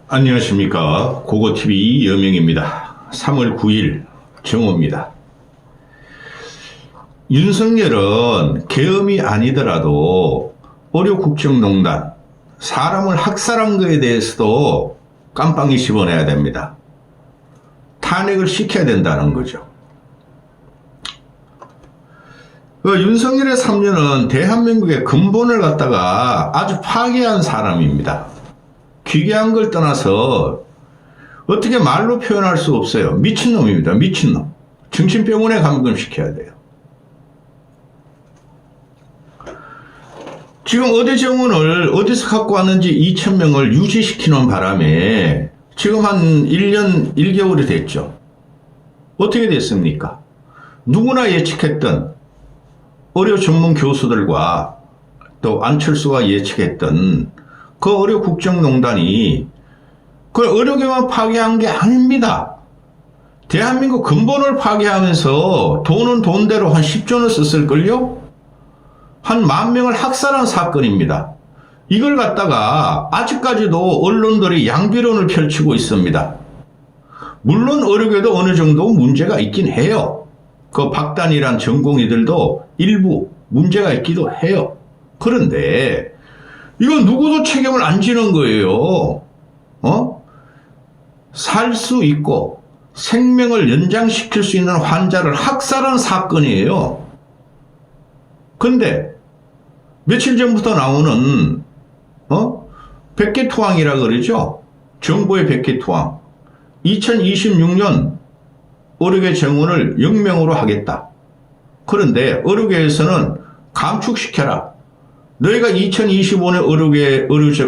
안녕하십니까. 고고TV 여명입니다. 3월 9일 정오입니다. 윤석열은 계엄이 아니더라도 어려국정농단, 사람을 학살한 것에 대해서도 깜빵이 집어내야 됩니다. 탄핵을 시켜야 된다는 거죠. 윤석열의 3년은 대한민국의 근본을 갖다가 아주 파괴한 사람입니다. 기괴한 걸 떠나서 어떻게 말로 표현할 수 없어요. 미친놈입니다. 미친놈. 정신병원에 감금시켜야 돼요. 지금 어대 정원을 어디서 갖고 왔는지 2,000명을 유지시키는 바람에 지금 한 1년 1개월이 됐죠. 어떻게 됐습니까? 누구나 예측했던 어려 전문 교수들과 또 안철수가 예측했던 그 어려 국정농단이 그 어려게만 파괴한 게 아닙니다. 대한민국 근본을 파괴하면서 돈은 돈대로 한 10조는 썼을걸요? 한 10,000명을 학살한 사건입니다. 이걸 갖다가 아직까지도 언론들이 양비론을 펼치고 있습니다. 물론 어려게도 어느 정도 문제가 있긴 해요. 그 박단이란 전공의들도 일부 문제가 있기도 해요. 그런데 이건 누구도 책임을 안 지는 거예요. 살 수 있고 생명을 연장시킬 수 있는 환자를 학살한 사건이에요. 근데 며칠 전부터 나오는 백개투항이라 그러죠. 정부의 백개투항. 2026년 어려게 정원을 영명으로 하겠다. 그런데 어려게에서는 감축시켜라. 너희가 2025년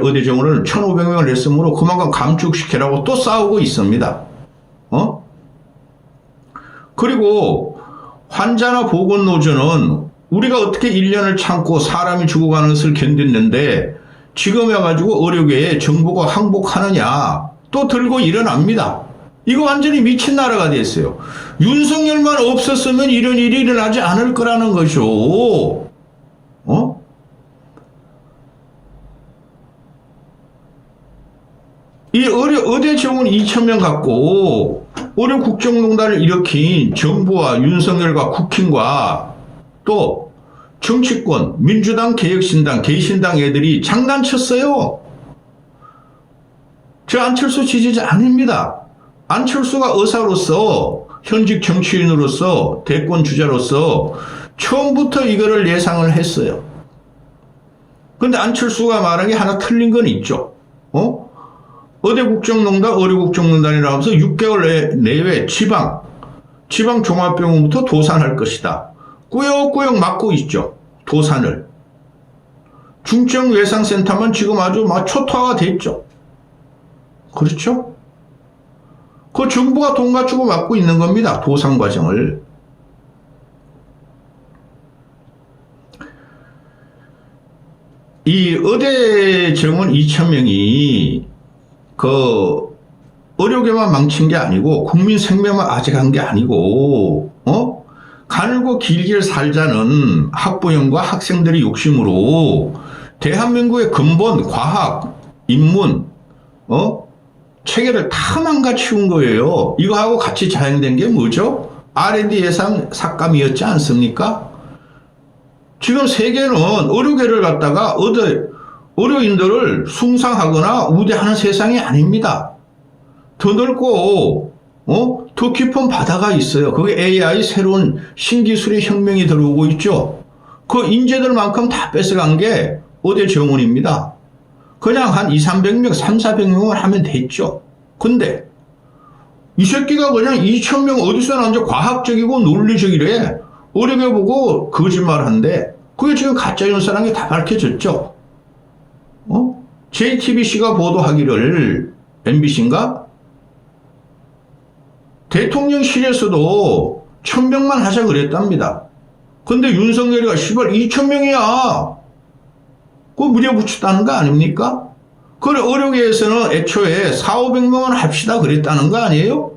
어대 정원을 1,500명을 냈으므로 그만큼 감축시키라고 또 싸우고 있습니다. 그리고 환자나 보건노조는 우리가 어떻게 1년을 참고 사람이 죽어가는 것을 견뎠는데 지금 와가지고 어려게에 정부가 항복하느냐 또 들고 일어납니다. 이거 완전히 미친 나라가 됐어요. 윤석열만 없었으면 이런 일이 일어나지 않을 거라는 거죠. 이 어대 정원 2,000명 갖고 어려 국정농단을 일으킨 정부와 윤석열과 국힘과 또 정치권, 민주당, 개혁신당, 개신당 애들이 장난쳤어요. 저 안철수 지지자 아닙니다. 안철수가 의사로서 현직 정치인으로서 대권 주자로서 처음부터 이거를 예상을 했어요. 그런데 안철수가 말한 게 하나 틀린 건 있죠. 어대 국정농단, 어려 국정농단이라고 하면서 6개월 내외 지방 종합병원부터 도산할 것이다. 꾸역꾸역 막고 있죠. 도산을. 중증외상센터만 지금 아주 막 초토화가 됐죠. 그렇죠? 그 정부가 돈 갖추고 막고 있는 겁니다. 도산 과정을. 이 어대 정원 2,000명이 어려게만 망친 게 아니고 국민 생명만 아직한 게 아니고 가늘고 길게 살자는 학부형과 학생들의 욕심으로 대한민국의 근본 과학, 인문, 체계를 다 망가치운 거예요. 이거하고 같이 자행된 게 뭐죠? R&D 예산 삭감이었지 않습니까? 지금 세계는 어려게를 갖다가 어려인들을 숭상하거나 우대하는 세상이 아닙니다. 더 넓고 더 깊은 바다가 있어요. 그게 AI 새로운 신기술의 혁명이 들어오고 있죠. 그 인재들만큼 다 뺏어간 게 어대 정원입니다. 그냥 한 200-300명, 300-400명을 하면 됐죠. 근데 이 새끼가 그냥 2,000명 어디서 나온지 과학적이고 논리적이래. 어렵게 보고 거짓말한데 그게 지금 가짜뉴스라는 게 다 밝혀졌죠. JTBC가 보도하기를 MBC인가? 대통령실에서도 1,000명만 하자 그랬답니다. 근데 윤석열이가 시발 2,000명이야. 그거 무려 붙였다는 거 아닙니까? 그래 어려게에서는 애초에 400-500명은 합시다 그랬다는 거 아니에요?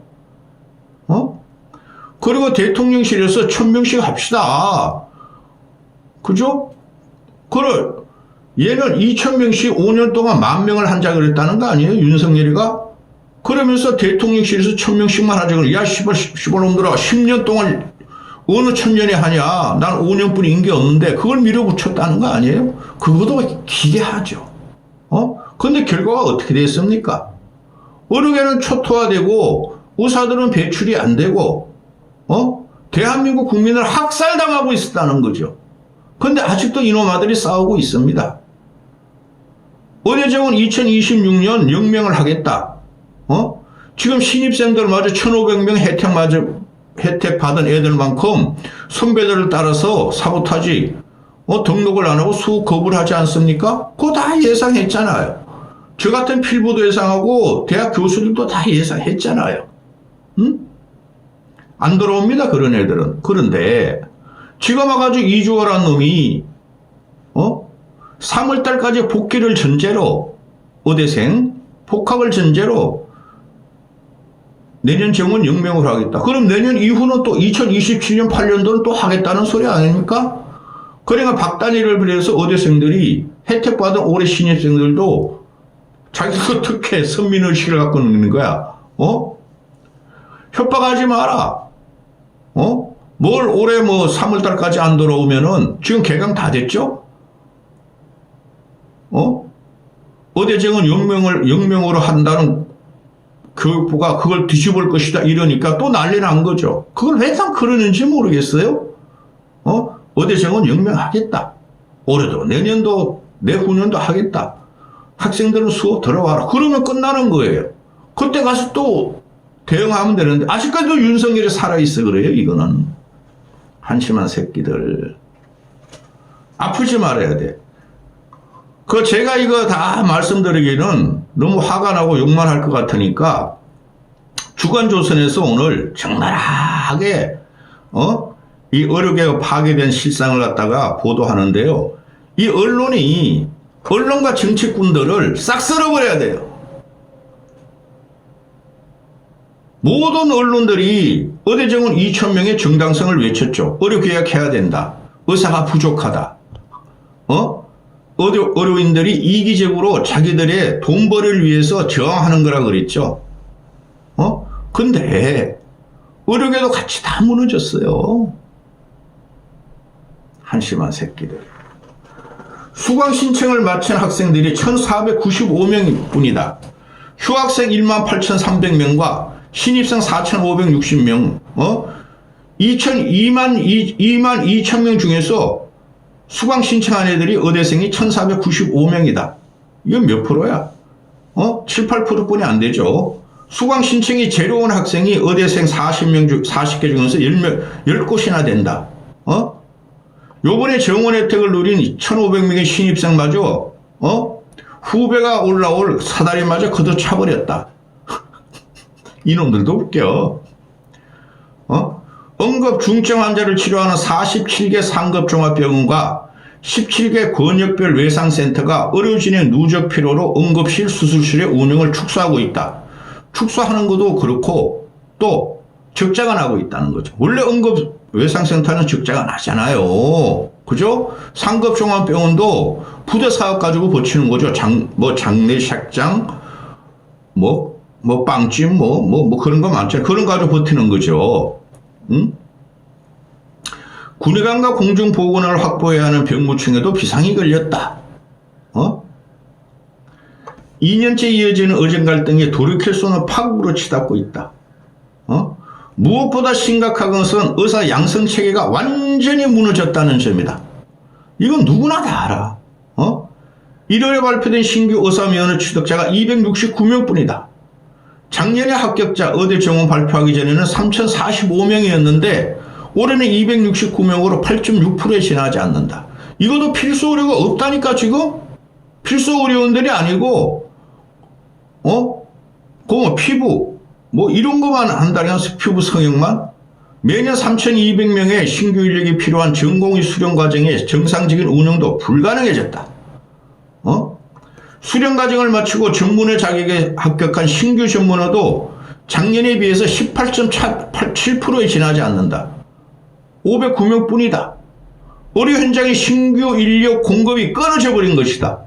그리고 대통령실에서 1,000명씩 합시다. 그죠? 그걸 얘는 2,000명씩 5년 동안 10,000명을 한자 그랬다는 거 아니에요? 윤석열이가? 그러면서 대통령실에서 1,000명씩만 하자 그래. 야, 시발놈들아, 10년 동안 어느 천년에 하냐? 난 5년뿐이 임기 없는데 그걸 밀어붙였다는 거 아니에요? 그것도 기괴하죠. 근데 결과가 어떻게 됐습니까? 의료계는 초토화되고 의사들은 배출이 안 되고 대한민국 국민을 학살당하고 있었다는 거죠. 근데 아직도 이놈아들이 싸우고 있습니다. 의대정원 2026년 영명을 하겠다. 지금 신입생들마저 1,500명 혜택 받은 애들만큼 선배들을 따라서 사보타지 등록을 안 하고 수업 거부를 하지 않습니까? 그거 다 예상했잖아요. 저 같은 필부도 예상하고 대학 교수들도 다 예상했잖아요. 응? 안 들어옵니다, 그런 애들은. 그런데 지금 와가지고 이주호란 놈이 3월달까지 복귀를 전제로 의대생 복학을 전제로 내년 정원 영명을 하겠다. 그럼 내년 이후는 또 2027년 8년도는 또 하겠다는 소리 아닙니까? 그러니까 박단일을 비해서 의대생들이 혜택받은 올해 신입생들도 자기가 어떻게 선민의식을 갖고 있는 거야. 협박하지 마라. 뭘 올해 3월달까지 안 돌아오면은 지금 개강 다 됐죠? 의대정원 영명으로 한다는 교육부가 그걸 뒤집을 것이다 이러니까 또 난리 난 거죠. 그걸 왜 다 그러는지 모르겠어요. 의대정원 영명하겠다. 올해도 내년도 내후년도 하겠다. 학생들은 수업 들어와라. 그러면 끝나는 거예요. 그때 가서 또 대응하면 되는데 아직까지도 윤석열이 살아있어 그래요. 이거는 한심한 새끼들. 아프지 말아야 돼. 제가 이거 다 말씀드리기는 너무 화가 나고 욕만 할 것 같으니까 주간조선에서 오늘 적나라하게 이 의료계가 파괴된 실상을 갖다가 보도하는데요. 이 언론이 언론과 정치꾼들을 싹 쓸어버려야 돼요. 모든 언론들이 의대정원 2,000명의 정당성을 외쳤죠. 의료계약해야 된다. 의사가 부족하다. 의료인들이 이기적으로 자기들의 돈벌이를 위해서 저항하는 거라 그랬죠. 근데 의료계도 같이 다 무너졌어요. 한심한 새끼들. 수강 신청을 마친 학생들이 1,495명 뿐이다. 휴학생 18,300명과 신입생 4,560명, 22,000명 중에서 수강 신청한 애들이 의대생이 1,495명이다. 이건 몇 프로야? 7, 8%뿐이 안 되죠. 수강 신청이 제로 온 학생이 의대생 40개 중에서 10곳이나 된다. 요번에 정원 혜택을 누린 1,500명의 신입생마저, 후배가 올라올 사다리마저 걷어차버렸다. 이놈들도 웃겨. 응급 중증 환자를 치료하는 47개 상급종합병원과 17개 권역별 외상센터가 의료진의 누적 필요로 응급실, 수술실의 운영을 축소하고 있다. 축소하는 것도 그렇고 또 적자가 나고 있다는 거죠. 원래 응급 외상센터는 적자가 나잖아요. 그죠? 상급종합병원도 부대 사업 가지고 버티는 거죠. 장례식장, 빵집, 그런 거 많잖아요. 그런 거 가지고 버티는 거죠. 응? 군의관과 공중보건을 확보해야 하는 병무청에도 비상이 걸렸다. 2년째 이어지는 의정 갈등에 돌이킬 수 없는 파국으로 치닫고 있다. 무엇보다 심각한 것은 의사 양성 체계가 완전히 무너졌다는 점이다. 이건 누구나 다 알아. 1월에 발표된 신규 의사 면허 취득자가 269명뿐이다. 작년에 합격자 의대 정원 발표하기 전에는 3,045명이었는데 올해는 269명으로 8.6%에 지나지 않는다. 이것도 필수 의료가 없다니까 지금? 필수 의료원들이 아니고 피부 이런 것만 한다면 피부 성형만 매년 3,200명의 신규 인력이 필요한 전공의 수련 과정의 정상적인 운영도 불가능해졌다. 수련 과정을 마치고 전문의 자격에 합격한 신규 전문의도 작년에 비해서 18.7%에 지나지 않는다. 509명 뿐이다. 의료 현장의 신규 인력 공급이 끊어져 버린 것이다.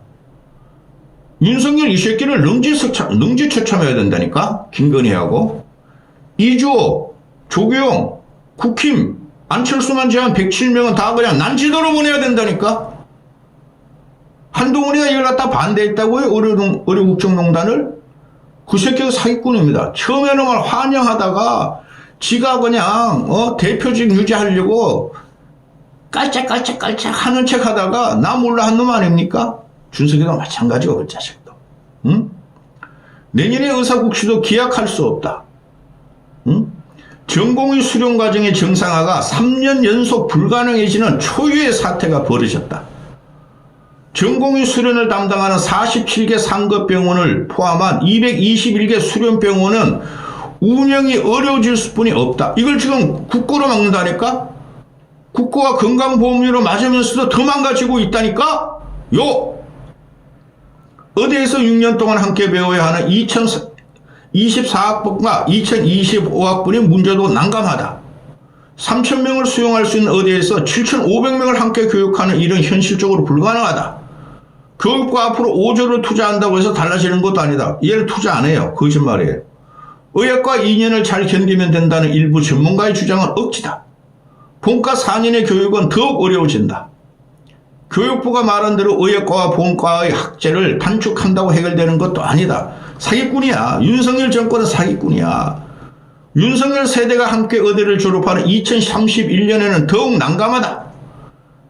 윤석열 이 새끼를 능지처참해야 된다니까. 김건희하고 이주호, 조규용, 국힘, 안철수만 제한 107명은 다 그냥 난지도로 보내야 된다니까. 한동훈이가 이걸 갖다 반대했다고요? 의료국정농단을? 그 새끼가 사기꾼입니다. 처음에는 말 환영하다가 지가 그냥 대표직 유지하려고 깔짝깔짝 하는 척 하다가 나 몰라 한 놈 아닙니까? 준석이도 마찬가지고 그 자식도. 응? 내년에 의사국시도 기약할 수 없다. 응? 전공의 수련 과정의 정상화가 3년 연속 불가능해지는 초유의 사태가 벌어졌다. 전공의 수련을 담당하는 47개 상급병원을 포함한 221개 수련병원은 운영이 어려워질 수뿐이 없다. 이걸 지금 국고로 막는다니까? 국고가 건강보험료로 맞으면서도 더 망가지고 있다니까? 의대에서 6년 동안 함께 배워야 하는 2024학번과 2025학번의 문제도 난감하다. 3,000명을 수용할 수 있는 의대에서 7,500명을 함께 교육하는 일은 현실적으로 불가능하다. 교육과 앞으로 5조를 투자한다고 해서 달라지는 것도 아니다. 얘를 투자 안 해요. 거짓말이에요. 의학과 2년을 잘 견디면 된다는 일부 전문가의 주장은 억지다. 본과 4년의 교육은 더욱 어려워진다. 교육부가 말한 대로 의학과와 본과의 학제를 단축한다고 해결되는 것도 아니다. 사기꾼이야. 윤석열 정권은 사기꾼이야. 윤석열 세대가 함께 의대를 졸업하는 2031년에는 더욱 난감하다.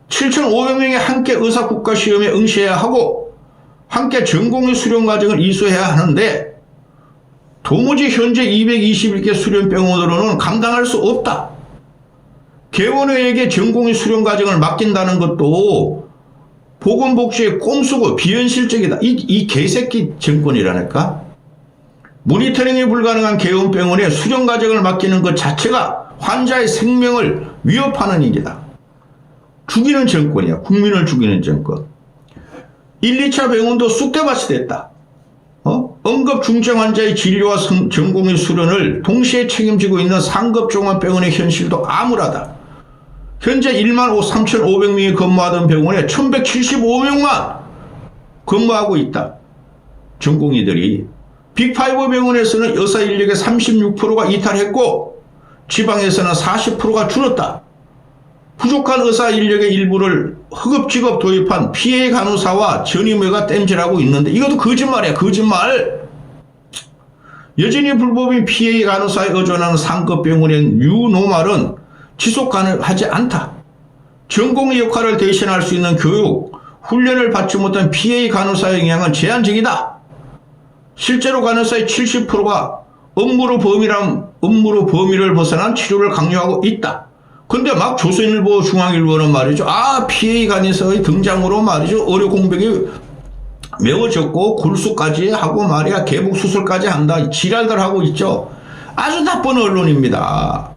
7,500명이 함께 의사국가시험에 응시해야 하고 함께 전공의 수련 과정을 이수해야 하는데 도무지 현재 221개 수련병원으로는 감당할 수 없다. 개원의에게 전공의 수련 과정을 맡긴다는 것도 보건복지의 꼼수고 비현실적이다. 이 개새끼 정권이라니까. 모니터링이 불가능한 개원병원에 수련 과정을 맡기는 것 자체가 환자의 생명을 위협하는 일이다. 죽이는 정권이야. 국민을 죽이는 정권. 1, 2차 병원도 쑥대밭이 됐다. 응급 중증 환자의 진료와 전공의 수련을 동시에 책임지고 있는 상급종합병원의 현실도 암울하다. 현재 13,500명이 근무하던 병원에 1,175명만 근무하고 있다. 전공의들이. 빅5 병원에서는 의사 인력의 36%가 이탈했고 지방에서는 40%가 줄었다. 부족한 의사 인력의 일부를 허급지겁 도입한 PA 간호사와 전임의가 땜질하고 있는데 이것도 거짓말이야. 거짓말. 여전히 불법인 PA 간호사에 의존하는 상급병원의 뉴노멀은 지속 가능하지 않다. 전공의 역할을 대신할 수 있는 교육, 훈련을 받지 못한 PA 간호사의 영향은 제한적이다. 실제로 간호사의 70%가 업무로 범위를 벗어난 치료를 강요하고 있다. 근데 막 조선일보, 중앙일보는 말이죠. PA 간호사의 등장으로 말이죠. 의료 공백이 매우 적고 굴수까지 하고 말이야. 개복 수술까지 한다. 지랄들 하고 있죠. 아주 나쁜 언론입니다.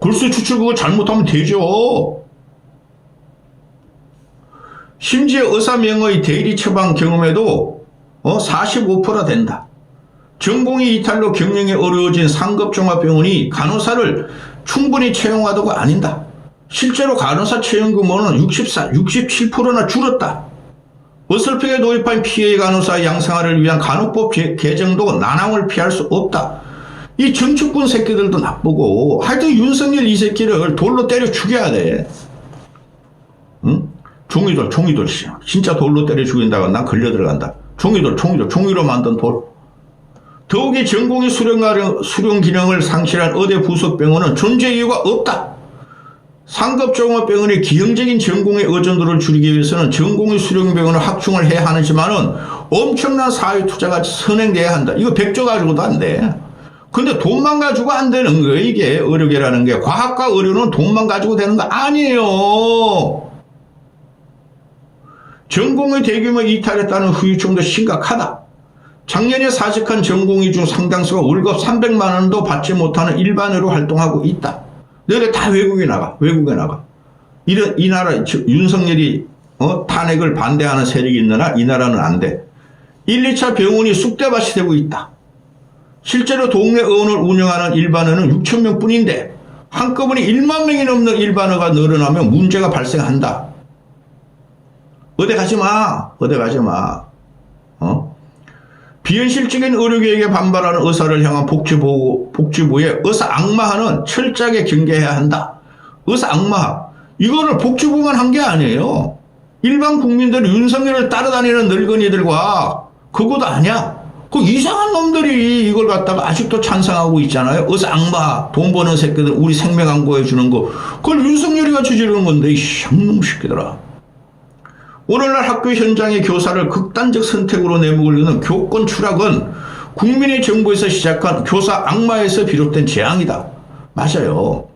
굴수 추출 그거 잘못하면 되죠. 심지어 의사명의 대리 처방 경험에도 45%나 된다. 전공의 이탈로 경영이 어려워진 상급종합병원이 간호사를 충분히 채용하도가 아닌다. 실제로 간호사 채용 규모는 67%나 줄었다. 어설프게 도입한 PA 간호사 양성화를 위한 간호법 개정도 난항을 피할 수 없다. 이 정치꾼 새끼들도 나쁘고 하여튼 윤석열 이 새끼를 돌로 때려 죽여야 돼. 응? 종이돌 진짜 돌로 때려 죽인다고 난 걸려 들어간다. 종이로 만든 돌. 더욱이 전공의 수련 기능을 상실한 의대 부속병원은 존재 이유가 없다. 상급종합병원의 기형적인 전공의 의존도를 줄이기 위해서는 전공의 수련병원을 확충을 해야 하지만은 엄청난 사회 투자가 선행돼야 한다. 이거 100조 가지고도 안 돼. 근데 돈만 가지고 안 되는 거예요. 이게 의료계라는 게. 과학과 의료는 돈만 가지고 되는 거 아니에요. 전공의 대규모 이탈했다는 후유증도 심각하다. 작년에 사직한 전공의 중 상당수가 월급 300만 원도 받지 못하는 일반으로 활동하고 있다. 너네 다 외국에 나가. 이 나라 윤석열이 탄핵을 반대하는 세력이 있는 이 나라는 안 돼. 1, 2차 병원이 쑥대밭이 되고 있다. 실제로 동네 의원을 운영하는 일반의원은 6,000명 뿐인데 한꺼번에 1만 명이 넘는 일반어가 늘어나면 문제가 발생한다. 어디 가지 마. 어디 가지 마. 비현실적인 의료계획에 반발하는 의사를 향한 복지부의 의사 악마화는 철저하게 경계해야 한다. 의사 악마화. 이거를 복지부만 한 게 아니에요. 일반 국민들 윤석열을 따라다니는 늙은이들과 그것도 아니야. 그 이상한 놈들이 이걸 갖다가 아직도 찬성하고 있잖아요. 의사 악마, 돈 버는 새끼들 우리 생명 안 구해주는 거. 그걸 윤석열이 같이 지르는 건데 이 쌍놈 새끼들아. 오늘날 학교 현장의 교사를 극단적 선택으로 내몰리는 교권 추락은 국민의 정부에서 시작한 교사 악마에서 비롯된 재앙이다. 맞아요.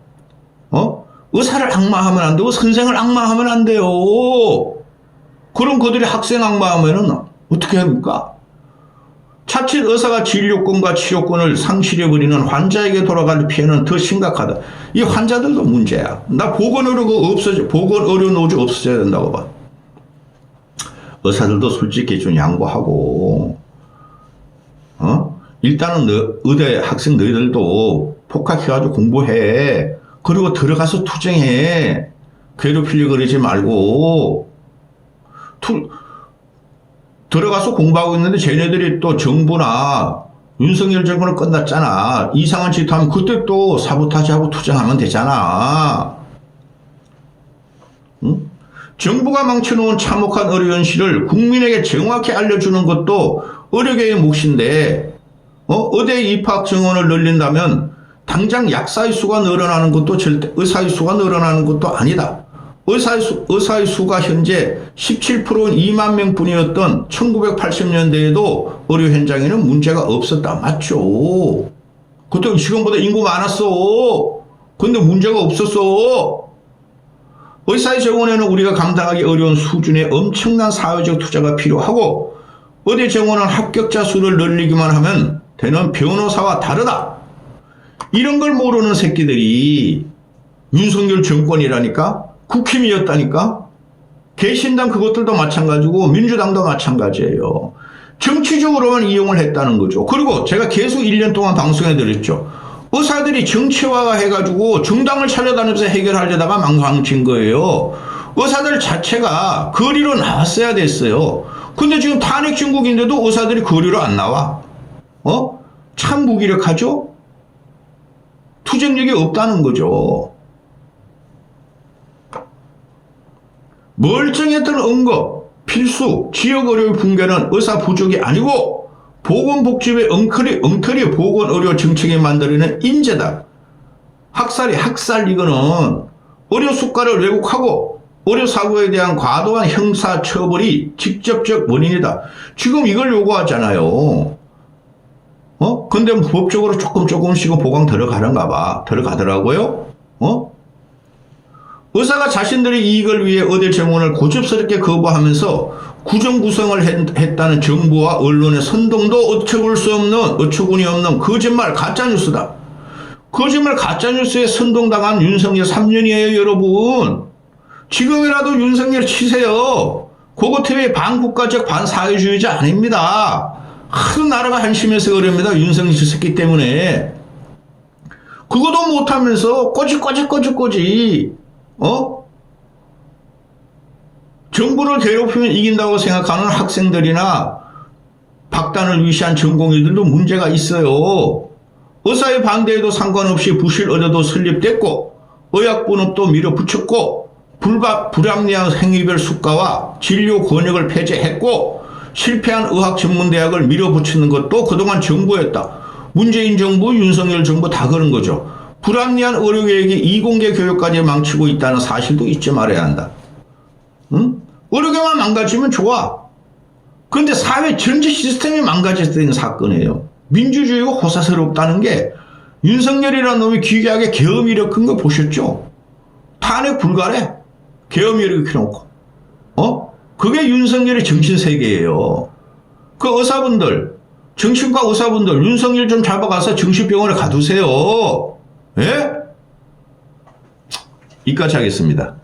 의사를 악마하면 안 되고 선생을 악마하면 안 돼요. 그럼 그들이 학생 악마하면은 어떻게 합니까? 자칫 의사가 진료권과 치료권을 상실해버리는 환자에게 돌아갈 피해는 더 심각하다. 이 환자들도 문제야. 나 보건의료 노조 없어져야 된다고 봐. 의사들도 솔직히 좀 양보하고, 일단은 의대 학생 너희들도 복학해가지고 공부해. 그리고 들어가서 투쟁해. 괴롭히려고 그러지 말고, 들어가서 공부하고 있는데 쟤네들이 또 정부나 윤석열 정부는 끝났잖아. 이상한 짓 하면 그때 또 사보타지하고 투쟁하면 되잖아. 응? 정부가 망쳐놓은 참혹한 의료 현실을 국민에게 정확히 알려주는 것도 의료계의 몫인데, 의대 입학 정원을 늘린다면 당장 약사의 수가 늘어나는 것도 절대 의사의 수가 늘어나는 것도 아니다. 의사의 수가 현재 17%인 2만 명뿐이었던 1980년대에도 의료 현장에는 문제가 없었다. 맞죠? 그때 지금보다 인구 많았어. 근데 문제가 없었어. 의사의 정원에는 우리가 감당하기 어려운 수준의 엄청난 사회적 투자가 필요하고 의대 정원은 합격자 수를 늘리기만 하면 되는 변호사와 다르다. 이런 걸 모르는 새끼들이 윤석열 정권이라니까? 국힘이었다니까? 개신당 그것들도 마찬가지고 민주당도 마찬가지예요. 정치적으로만 이용을 했다는 거죠. 그리고 제가 계속 1년 동안 방송해 드렸죠. 의사들이 정치화가 해가지고 정당을 찾아다니면서 해결하려다가 망상친 거예요. 의사들 자체가 거리로 나왔어야 됐어요. 근데 지금 탄핵 정국인데도 의사들이 거리로 안 나와. 참 무기력하죠? 투쟁력이 없다는 거죠. 멀쩡했던 응급, 필수, 지역의료의 붕괴는 의사 부족이 아니고 보건복지부의 엉터리 보건의료 정책이 만들어낸 인재다. 학살 이거는 의료 수가를 왜곡하고 의료사고에 대한 과도한 형사처벌이 직접적 원인이다. 지금 이걸 요구하잖아요. 근데 법적으로 조금씩은 보강 들어가는가 봐. 들어가더라고요. 의사가 자신들의 이익을 위해 의대 정원을 고집스럽게 거부하면서 구정 구성을 했다는 정부와 언론의 선동도 어처구니 없는 거짓말 가짜뉴스다. 거짓말 가짜뉴스에 선동당한 윤석열 3년이에요, 여러분. 지금이라도 윤석열 치세요. 고고TV 반국가적 반사회주의자 아닙니다. 하도 나라가 한심해서 그럽니다. 윤석열 새끼 때문에. 그것도 못하면서 꼬지. 정부를 괴롭히면 이긴다고 생각하는 학생들이나 박단을 위시한 전공의들도 문제가 있어요. 의사의 반대에도 상관없이 부실 의료도 설립됐고 의학분업도 밀어붙였고 불합리한 행위별 수가와 진료 권역을 폐지했고 실패한 의학전문대학을 밀어붙이는 것도 그동안 정부였다. 문재인 정부, 윤석열 정부 다 그런 거죠. 불합리한 의료계획이 이공계 교육까지 망치고 있다는 사실도 잊지 말아야 한다. 응? 의료계만 망가지면 좋아. 그런데 사회 전체 시스템이 망가졌다는 사건이에요. 민주주의가 호사스럽다는 게 윤석열이라는 놈이 기괴하게 계엄 일으킨 거 보셨죠? 탄핵 불가래. 계엄 일으켜놓고. 그게 윤석열의 정신세계예요. 그 의사분들, 정신과 의사분들 윤석열 좀 잡아가서 정신병원에 가두세요. 예? 이까지 하겠습니다.